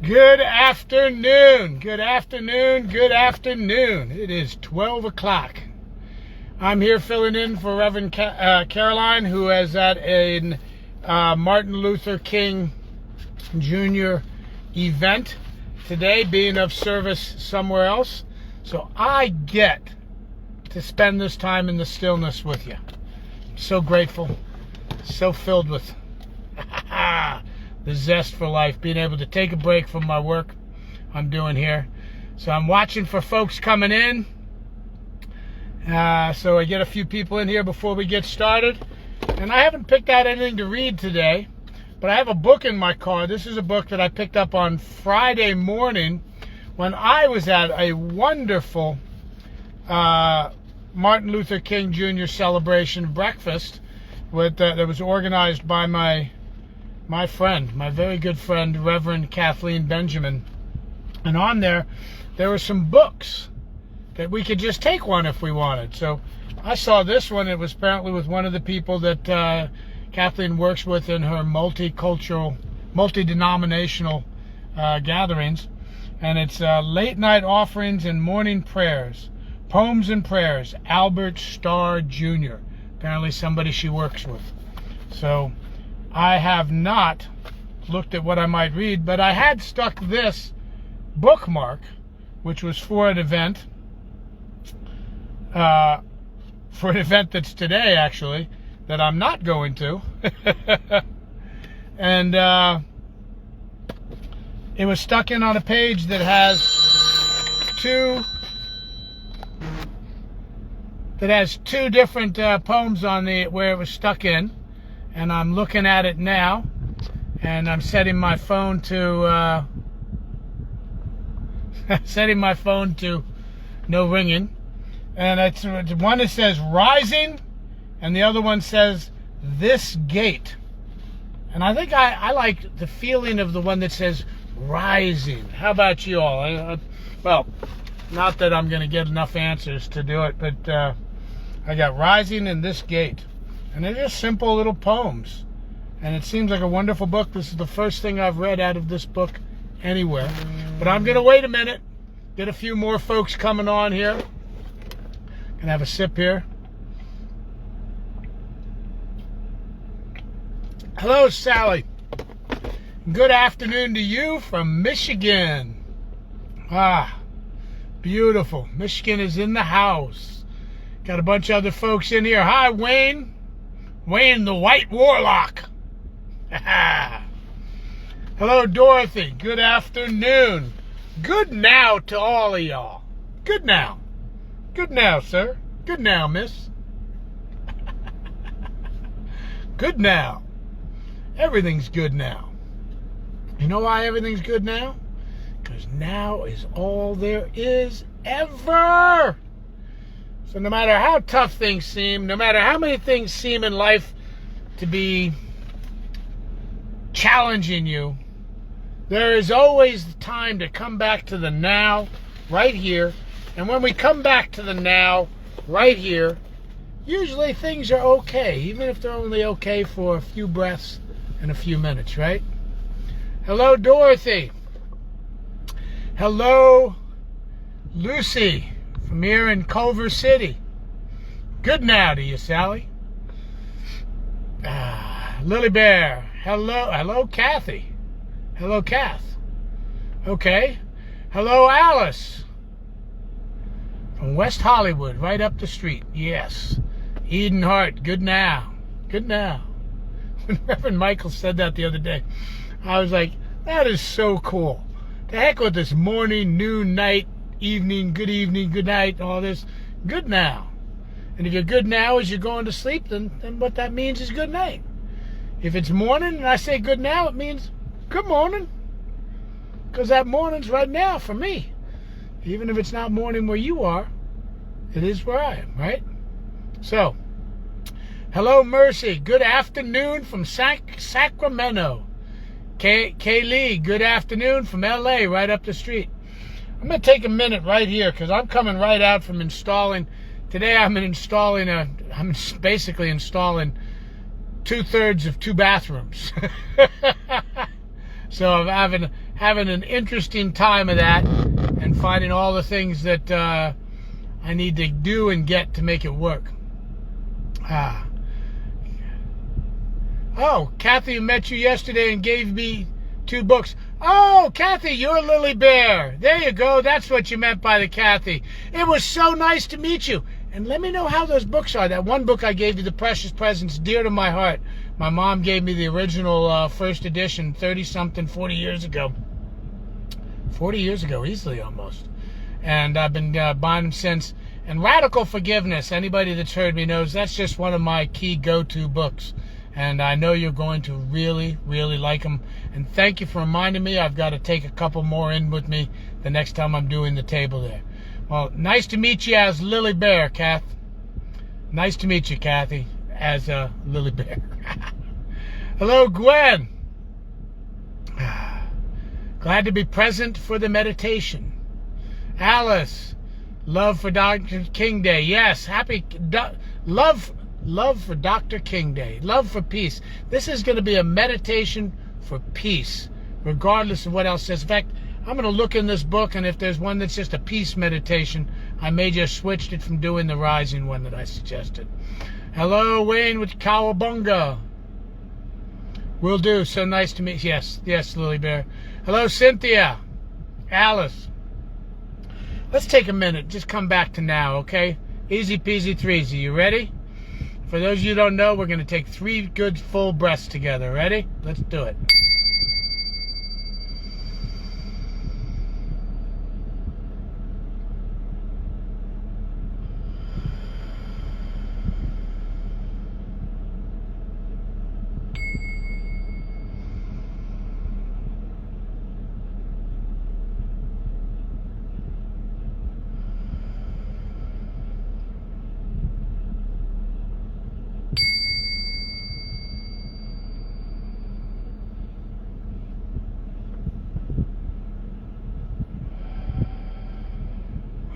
Good afternoon. Good afternoon. Good afternoon. It is 12 o'clock. I'm here filling in for Reverend Caroline, who is at a Martin Luther King Jr. event today, being of service somewhere else. So I get to spend this time in the stillness with you. I'm so grateful, so filled with the zest for life, being able to take a break from my work I'm doing here. So I'm watching for folks coming in. So I get a few people in here before we get started. And I haven't picked out anything to read today, but I have a book in my car. This is a book that I picked up on Friday morning when I was at a wonderful Martin Luther King Jr. celebration breakfast that was organized by my friend, my very good friend, Reverend Kathleen Benjamin. And on there were some books that we could just take one if we wanted. So I saw this one. It was apparently with one of the people that Kathleen works with in her multicultural, multi-denominational gatherings. And it's Late Night Offerings and Morning Prayers, Poems and Prayers, Albert Starr Jr., apparently somebody she works with. So I have not looked at what I might read, but I had stuck this bookmark, which was for an event, that's today, actually, that I'm not going to. And it was stuck in on a page that has two different poems on where it was stuck in. And I'm looking at it now, and I'm setting my phone to no ringing. And it's one that says rising, and the other one says this gate. And I think I like the feeling of the one that says rising. How about you all? Well, not that I'm going to get enough answers to do it, but I got rising and this gate. And they're just simple little poems. And it seems like a wonderful book. This is the first thing I've read out of this book anywhere. But I'm going to wait a minute. Get a few more folks coming on here. Gonna have a sip here. Hello, Sally. Good afternoon to you from Michigan. Ah, beautiful. Michigan is in the house. Got a bunch of other folks in here. Hi, Wayne. Wayne the White Warlock. Hello, Dorothy. Good afternoon. Good now to all of y'all. Good now. Good now, sir. Good now, miss. Good now. Everything's good now. You know why everything's good now? Because now is all there is ever. So no matter how tough things seem, no matter how many things seem in life to be challenging you, there is always the time to come back to the now, right here. And when we come back to the now, right here, usually things are okay, even if they're only okay for a few breaths and a few minutes, right? Hello, Dorothy. Hello, Lucy. From here in Culver City. Good now to you, Sally. Lily Bear. Hello, Kathy. Hello, Kath. Okay. Hello, Alice. From West Hollywood, right up the street. Yes. Eden Hart. Good now. Good now. When Reverend Michael said that the other day, I was like, that is so cool. The heck with this morning, noon, night, evening, good night, all this. Good now. And if you're good now as you're going to sleep, then what that means is good night. If it's morning and I say good now, it means good morning. Because that morning's right now for me. Even if it's not morning where you are, it is where I am, right? So, hello, Mercy. Good afternoon from Sacramento. Kaylee, good afternoon from LA, right up the street. I'm going to take a minute right here because I'm coming right out from installing. Today I'm basically installing 2/3 of 2 bathrooms. So I'm having an interesting time of that, and finding all the things that I need to do and get to make it work. Oh, Kathy met you yesterday and gave me 2 books. Oh, Kathy, you're Lily Bear. There you go. That's what you meant by the Kathy. It was so nice to meet you. And let me know how those books are. That one book I gave you, The Precious Presents, dear to my heart. My mom gave me the original first edition 40 years ago. 40 years ago, easily almost. And I've been buying them since. And Radical Forgiveness, anybody that's heard me knows that's just one of my key go-to books. And I know you're going to really, really like them. And thank you for reminding me. I've got to take a couple more in with me the next time I'm doing the table there. Well, nice to meet you as Lily Bear, Kath. Nice to meet you, Kathy, as Lily Bear. Hello, Gwen. Glad to be present for the meditation. Alice, love for Dr. King Day. Yes, happy love for Dr. King Day. Love for peace. This is going to be a meditation for peace, regardless of what else says. In fact, I'm going to look in this book, and if there's one that's just a peace meditation, I may just switch it from doing the rising one that I suggested. Hello, Wayne with Cowabunga. Will do. So nice to meet you. Yes, Lily Bear. Hello, Cynthia. Alice. Let's take a minute. Just come back to now, okay? Easy peasy threesy. You ready? For those of you who don't know, we're going to take 3 good full breaths together. Ready? Let's do it.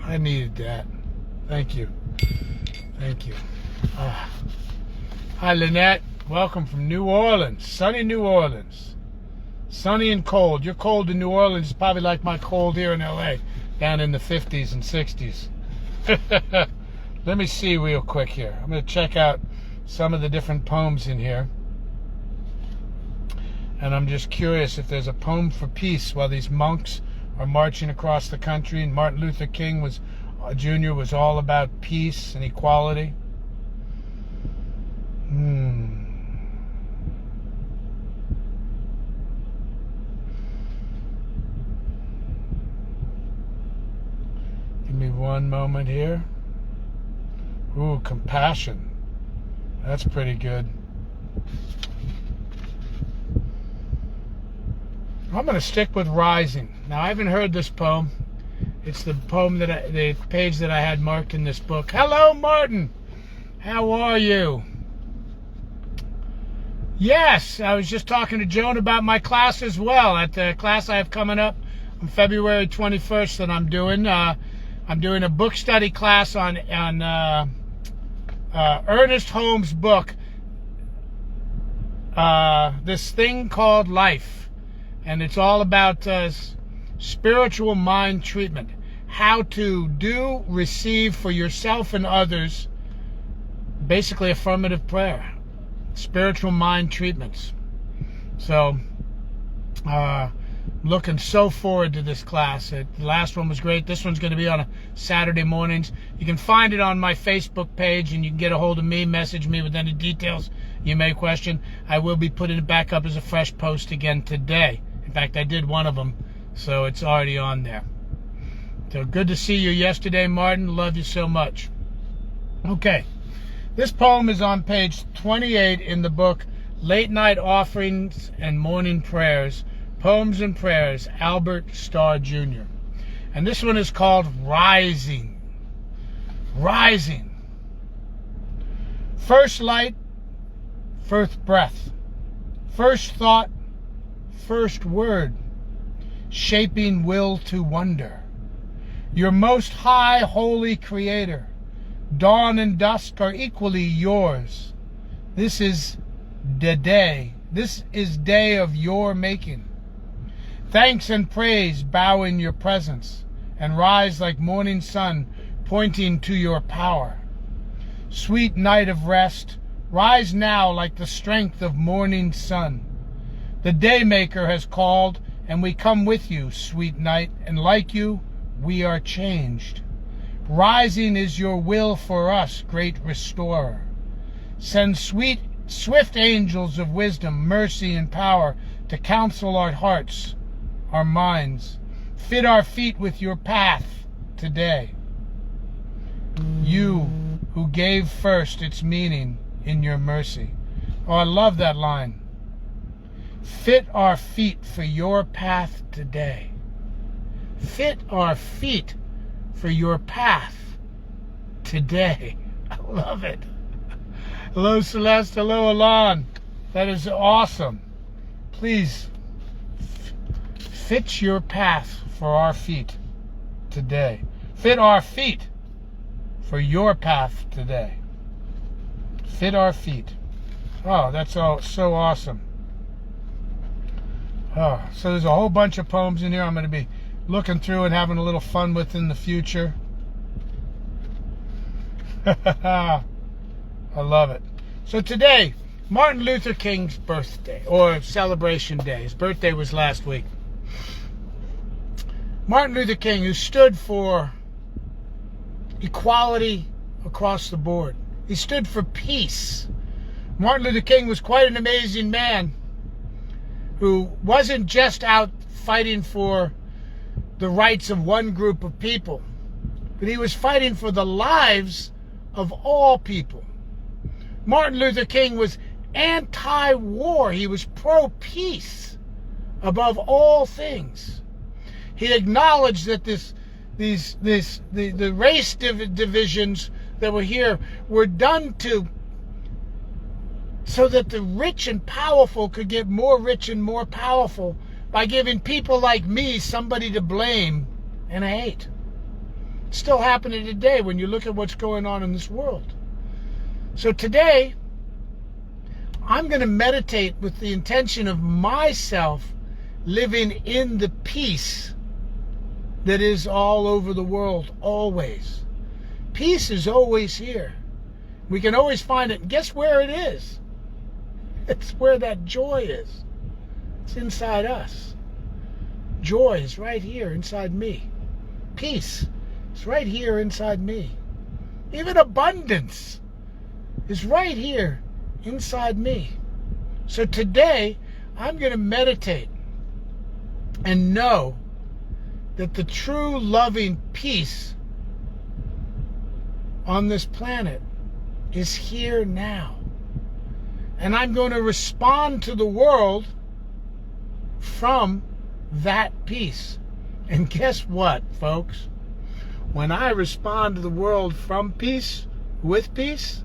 I needed that. Thank you. Thank you. Hi, Lynette. Welcome from New Orleans. Sunny New Orleans. Sunny and cold. Your cold in New Orleans is probably like my cold here in LA, down in the 50s and 60s. Let me see real quick here. I'm going to check out some of the different poems in here. And I'm just curious if there's a poem for peace while these monks are marching across the country, and Martin Luther King Jr. was all about peace and equality. Give me one moment here. Ooh, compassion. That's pretty good. I'm going to stick with rising. Now, I haven't heard this poem. It's the poem the page that I had marked in this book. Hello, Martin. How are you? Yes, I was just talking to Joan about my class as well. At the class I have coming up on February 21st that I'm doing. I'm doing a book study class on Ernest Holmes' book, This Thing Called Life. And it's all about spiritual mind treatment. How to do, receive for yourself and others, basically affirmative prayer. Spiritual mind treatments. So, looking so forward to this class. The last one was great. This one's going to be on a Saturday mornings. You can find it on my Facebook page, and you can get a hold of me, message me with any details you may question. I will be putting it back up as a fresh post again today. In fact, I did one of them, so it's already on there. So good to see you yesterday, Martin. Love you so much. Okay, this poem is on page 28 in the book Late Night Offerings and Morning Prayers, Poems and Prayers, Albert Starr Jr. And this one is called Rising. Rising. First light, first breath. First thought, first word, shaping will to wonder. Your most high, holy creator, dawn and dusk are equally yours. This is the day. This is day of your making. Thanks and praise bow in your presence and rise like morning sun, pointing to your power. Sweet night of rest, rise now like the strength of morning sun. The Daymaker has called, and we come with you, sweet night, and like you, we are changed. Rising is your will for us, great restorer. Send swift angels of wisdom, mercy, and power to counsel our hearts, our minds. Fit our feet with your path today. You who gave first its meaning in your mercy. Oh, I love that line. Fit our feet for your path today. Fit our feet for your path today. I love it. Hello, Celeste. Hello, Alon. That is awesome. Please fit your path for our feet today. Fit our feet for your path today. Fit our feet. Oh, that's all so awesome. Oh, so there's a whole bunch of poems in here I'm going to be looking through and having a little fun with in the future. I love it. So today, Martin Luther King's birthday, or celebration day. His birthday was last week. Martin Luther King, who stood for equality across the board. He stood for peace. Martin Luther King was quite an amazing man who wasn't just out fighting for the rights of one group of people, but he was fighting for the lives of all people. Martin Luther King was anti-war. He was pro-peace above all things. He acknowledged that the race divisions that were here were done so that the rich and powerful could get more rich and more powerful by giving people like me somebody to blame and hate. It's still happening today when you look at what's going on in this world. So today, I'm going to meditate with the intention of myself living in the peace that is all over the world, always. Peace is always here. We can always find it. Guess where it is? It's where that joy is. It's inside us. Joy is right here inside me. Peace is right here inside me. Even abundance is right here inside me. So today, I'm going to meditate and know that the true loving peace on this planet is here now. And I'm going to respond to the world from that peace. And guess what, folks? When I respond to the world from peace, with peace,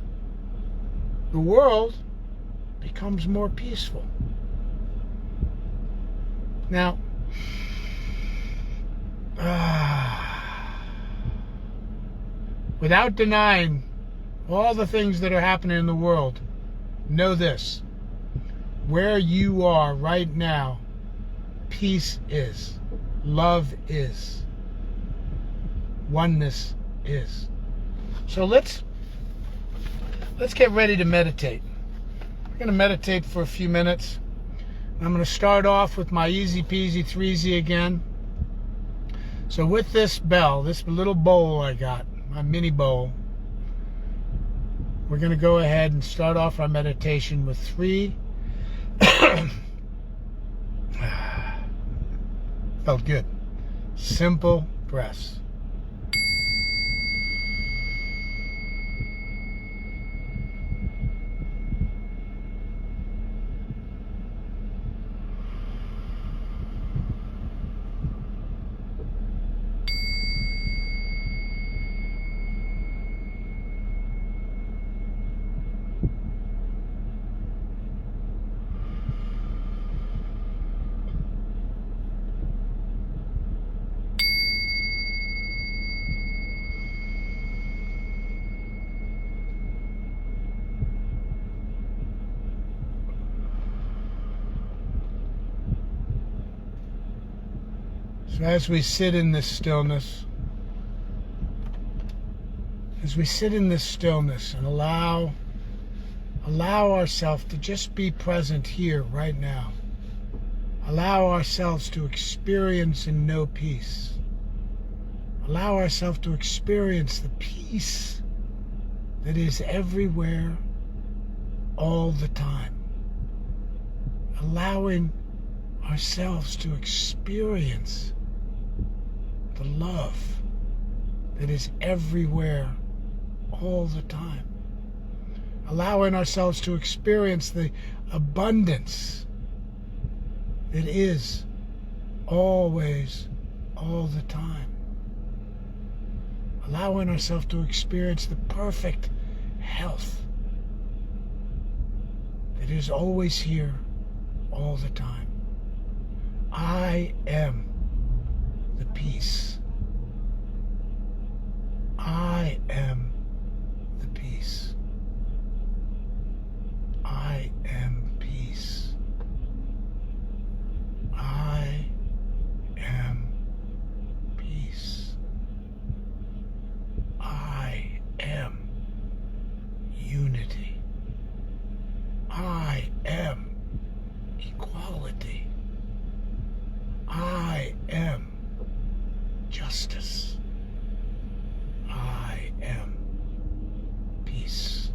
the world becomes more peaceful. Now, without denying all the things that are happening in the world, know this: where you are right now, peace is, love is, oneness is. So let's get ready to meditate. We're going to meditate for a few minutes. I'm going to start off with my easy peasy 3Z again. So with this bell, this little bowl I got, my mini bowl, we're going to go ahead and start off our meditation with 3. Felt good. Simple breaths. So as we sit in this stillness, and allow ourselves to just be present here right now. Allow ourselves to experience and know peace. Allow ourselves to experience the peace that is everywhere all the time. Allowing ourselves to experience the love that is everywhere all the time. Allowing ourselves to experience the abundance that is always, all the time. Allowing ourselves to experience the perfect health that is always here all the time. I am the peace. I am the peace. I am peace. I am peace. I am unity. I am equality. I am justice. I am peace.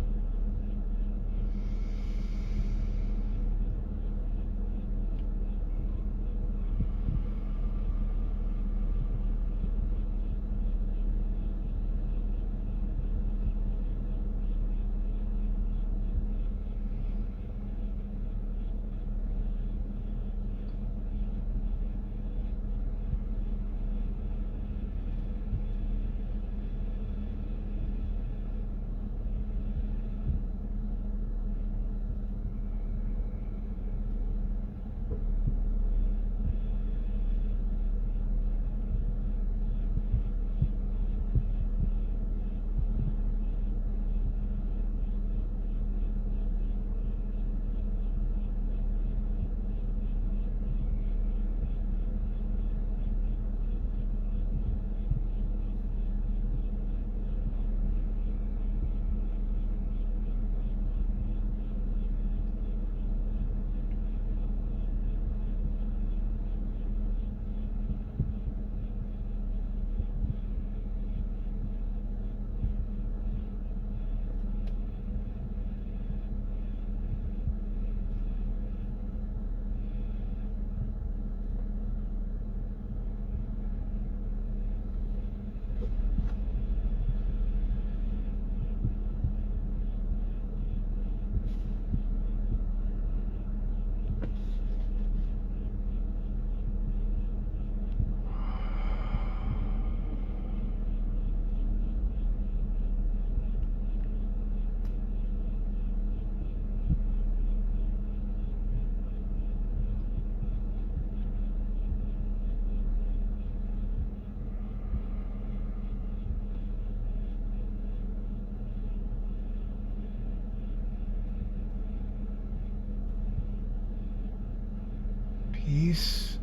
Peace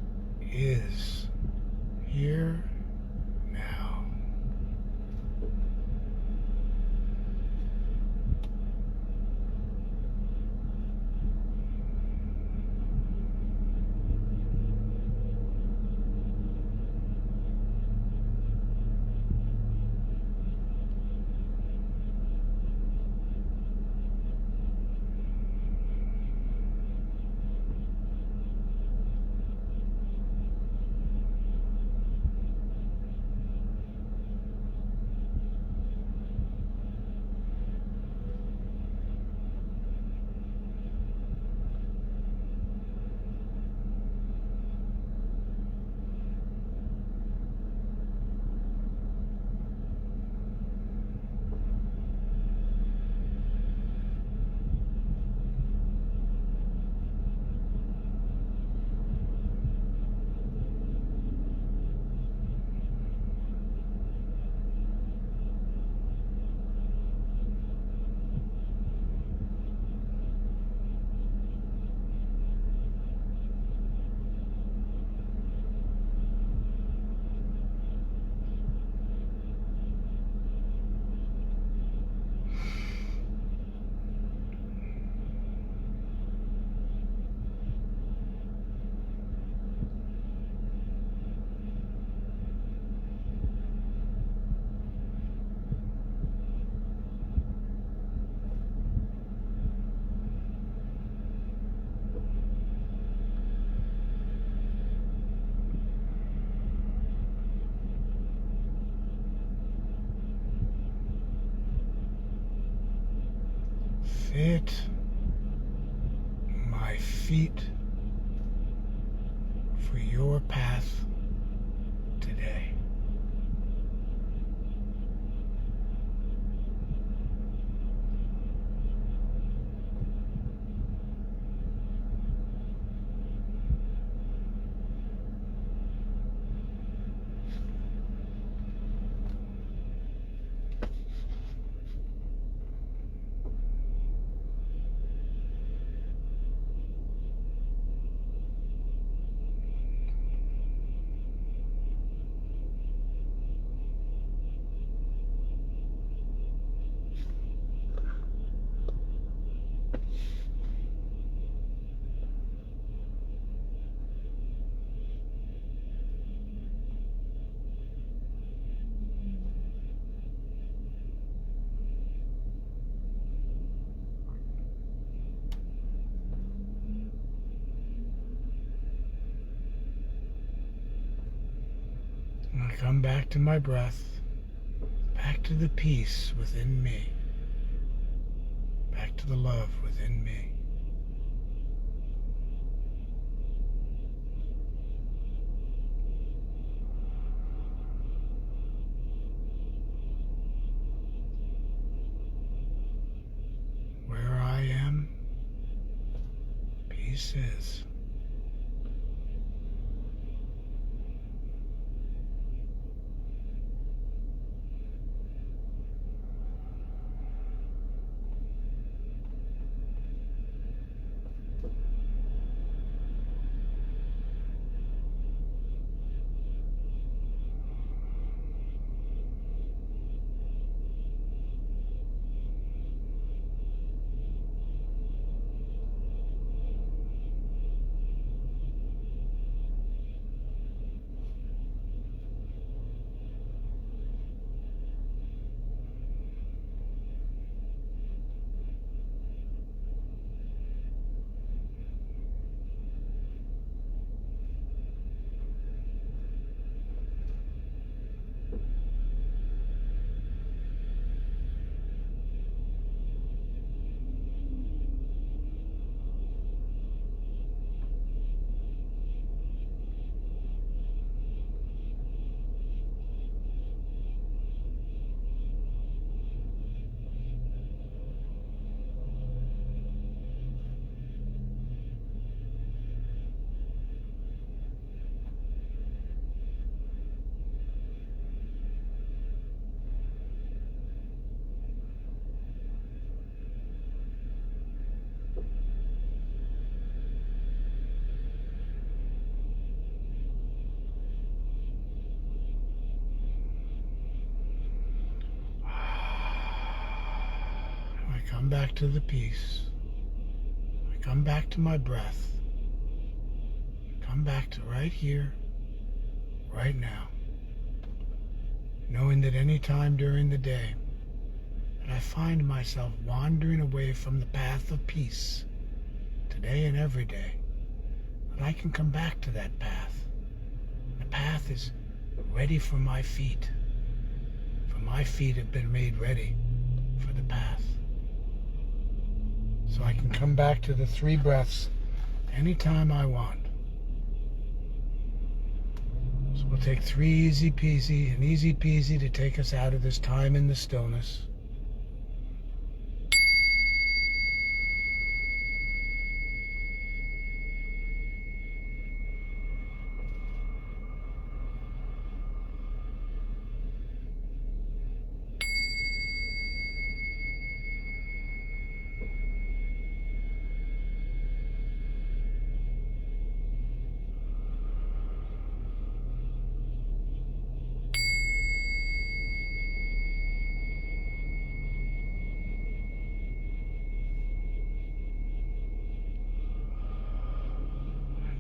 is here now. fit my feet for your path today. I come back to my breath, back to the peace within me, back to the love within me. Where I am, peace is. I come back to the peace. I come back to my breath. I come back to right here, right now, knowing that any time during the day that I find myself wandering away from the path of peace, today and every day, that I can come back to that path. The path is ready for my feet, for my feet have been made ready for the path. So I can come back to the 3 breaths anytime I want. So we'll take 3 easy peasy and easy peasy to take us out of this time in the stillness.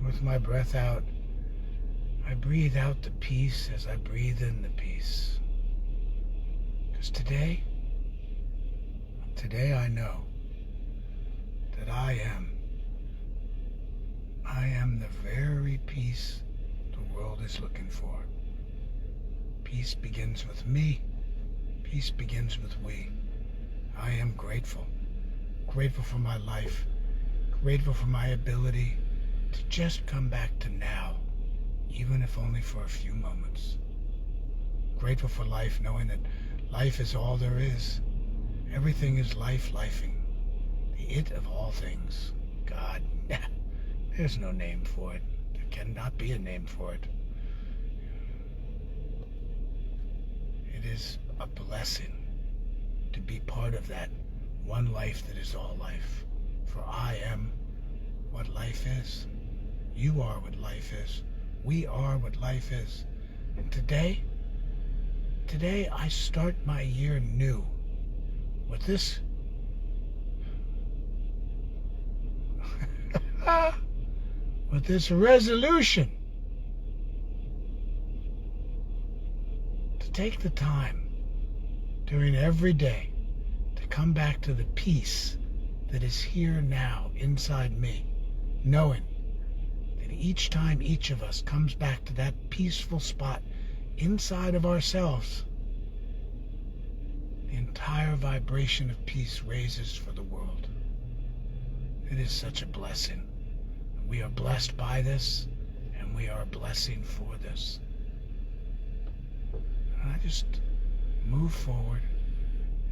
With my breath out, I breathe out the peace as I breathe in the peace. Because today I know that I am the very peace the world is looking for. Peace begins with me. Peace begins with we. I am grateful. Grateful for my life. Grateful for my ability to just come back to now, even if only for a few moments. Grateful for life, knowing that life is all there is. Everything is life-lifing. The it of all things. God. There's no name for it. There cannot be a name for it. It is a blessing to be part of that one life that is all life. For I am what life is. You are what life is. We are what life is. And today I start my year new with this with this resolution to take the time during every day to come back to the peace that is here now inside me, knowing that each time each of us comes back to that peaceful spot inside of ourselves, the entire vibration of peace raises for the world. It is such a blessing. We are blessed by this, and we are a blessing for this. And I just move forward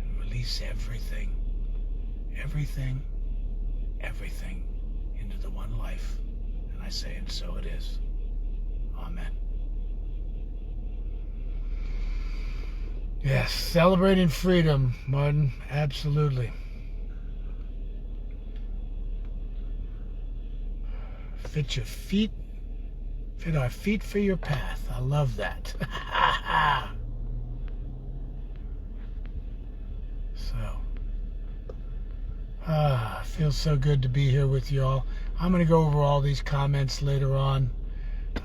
and release everything into the one life. And I say, and so it is. Amen. Yes, celebrating freedom, Martin. Absolutely. Fit our feet for your path. I love that. Feels so good to be here with y'all. I'm going to go over all these comments later on.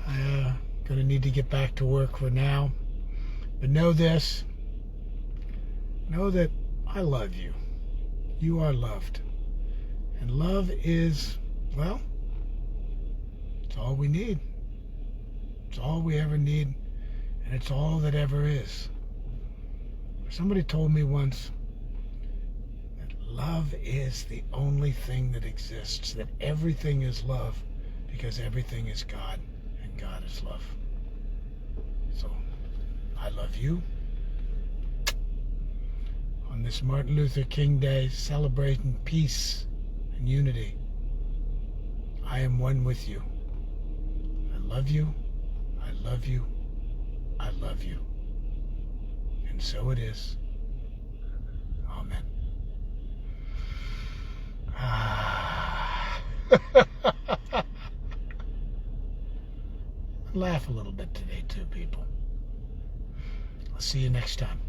I'm going to need to get back to work for now. But know this. Know that I love you. You are loved. And love is, well, it's all we need. It's all we ever need. And it's all that ever is. Somebody told me once that love is the only thing that exists, that everything is love, because everything is God, and God is love. So, I love you. On this Martin Luther King Day, celebrating peace and unity, I am one with you. I love you. I love you. I love you. And so it is. Amen. Laugh a little bit today too, people. I'll see you next time.